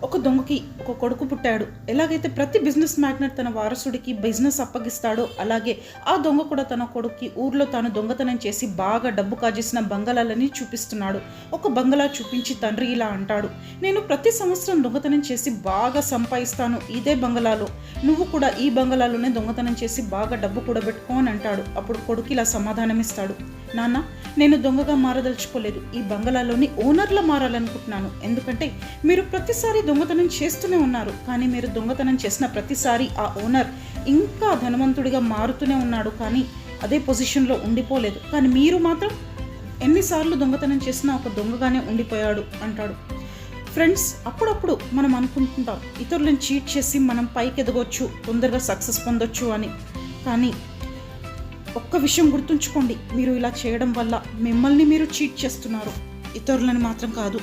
ఒక దొంగకి ఒక కొడుకు పుట్టాడు. ఎలాగైతే ప్రతి బిజినెస్ మ్యాగ్నెట్ తన వారసుడికి బిజినెస్ అప్పగిస్తాడో అలాగే ఆ దొంగ కూడా తన కొడుక్కి ఊర్లో తాను దొంగతనం చేసి బాగా డబ్బు కాజేసిన బంగళాలని చూపిస్తున్నాడు. ఒక బంగళా చూపించి తండ్రి ఇలా అంటాడు, నేను ప్రతి సంవత్సరం దొంగతనం చేసి బాగా సంపాదిస్తాను ఇదే బంగళాలో, నువ్వు కూడా ఈ బంగళాలోనే దొంగతనం చేసి బాగా డబ్బు కూడబెట్టుకో అని అంటాడు. అప్పుడు కొడుకు ఇలా సమాధానం ఇస్తాడు, నాన్న నేను దొంగగా మారదలుచుకోలేదు, ఈ బంగళాలోని ఓనర్లా మారాలనుకుంటున్నాను. ఎందుకంటే మీరు ప్రతిసారి దొంగతనం చేస్తూనే ఉన్నారు, కానీ మీరు దొంగతనం చేసిన ప్రతిసారి ఆ ఓనర్ ఇంకా ధనవంతుడిగా మారుతూనే ఉన్నాడు, కానీ అదే పొజిషన్లో ఉండిపోలేదు. కానీ మీరు మాత్రం ఎన్నిసార్లు దొంగతనం చేసినా ఒక దొంగగానే ఉండిపోయాడు అంటాడు. ఫ్రెండ్స్, అప్పుడప్పుడు మనం అనుకుంటుంటాం ఇతరులను చీట్ చేసి మనం పైకి ఎదగొచ్చు, తొందరగా సక్సెస్ పొందొచ్చు అని. కానీ ఒక్క విషయం గుర్తుంచుకోండి, మీరు ఇలా చేయడం వల్ల మిమ్మల్ని మీరు చీట్ చేస్తున్నారు, ఇతరులను మాత్రం కాదు.